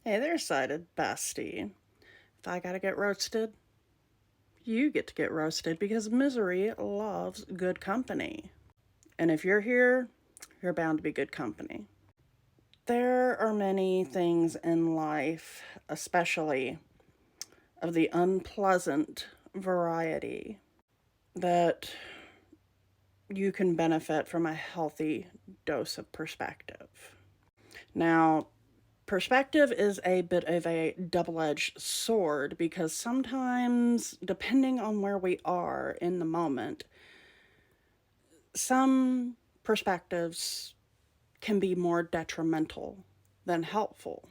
Hey there, sighted bestie. If I gotta get roasted, you get to get roasted because misery loves good company. And if you're here, you're bound to be good company. There are many things in life, especially of the unpleasant variety, that you can benefit from a healthy dose of perspective. Now, perspective is a bit of a double edged sword because sometimes, depending on where we are in the moment, some perspectives can be more detrimental than helpful,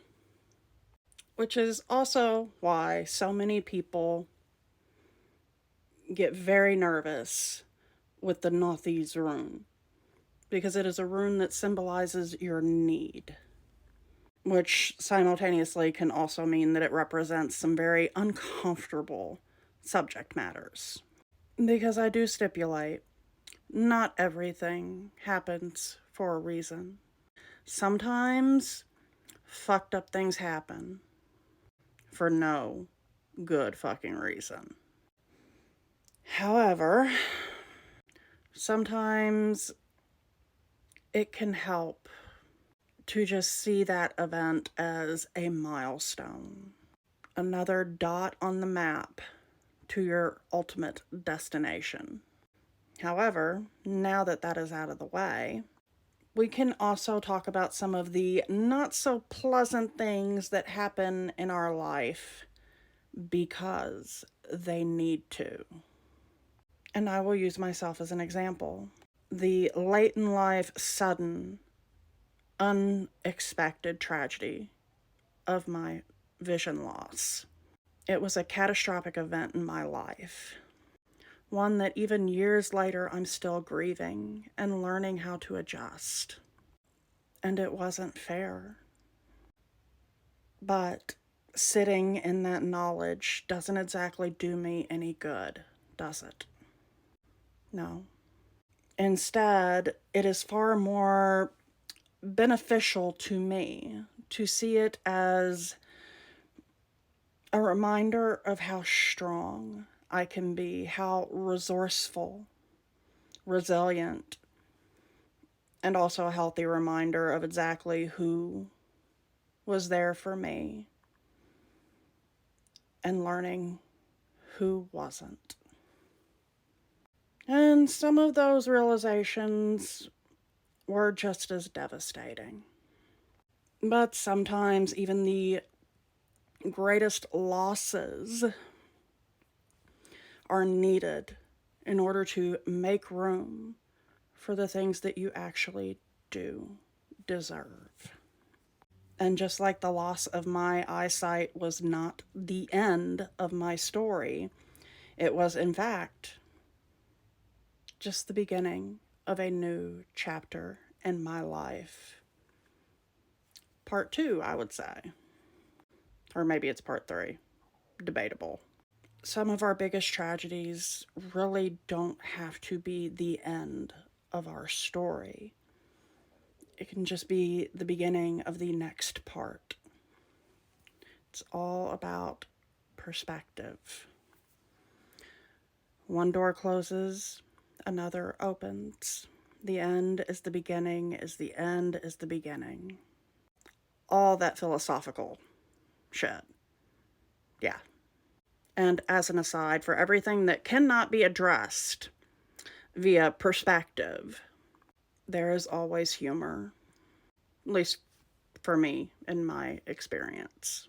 which is also why so many people get very nervous with the Nothi's rune, because it is a rune that symbolizes your need, which simultaneously can also mean that it represents some very uncomfortable subject matters. Because I do stipulate, not everything happens for a reason. Sometimes fucked up things happen for no good fucking reason. However, sometimes it can help to just see that event as a milestone, another dot on the map to your ultimate destination. However, now that that is out of the way, we can also talk about some of the not so pleasant things that happen in our life because they need to. And I will use myself as an example. The late in life, sudden, unexpected tragedy of my vision loss. It was a catastrophic event in my life. One that even years later I'm still grieving and learning how to adjust. And it wasn't fair. But sitting in that knowledge doesn't exactly do me any good, does it? No. Instead, it is far more beneficial to me to see it as a reminder of how strong I can be, how resourceful, resilient, and also a healthy reminder of exactly who was there for me and learning who wasn't. And some of those realizations were just as devastating. But sometimes even the greatest losses are needed in order to make room for the things that you actually do deserve. And just like the loss of my eyesight was not the end of my story, it was, in fact, just the beginning of a new chapter in my life. Part two, I would say. Or maybe it's part three. Debatable. Some of our biggest tragedies really don't have to be the end of our story. It can just be the beginning of the next part. It's all about perspective. One door closes, another opens. The end is the beginning, is the end is the beginning. All that philosophical shit. Yeah. And as an aside, for everything that cannot be addressed via perspective, there is always humor. At least for me, in my experience.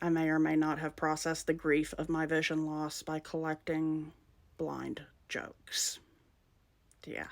I may or may not have processed the grief of my vision loss by collecting blind jokes. Yeah.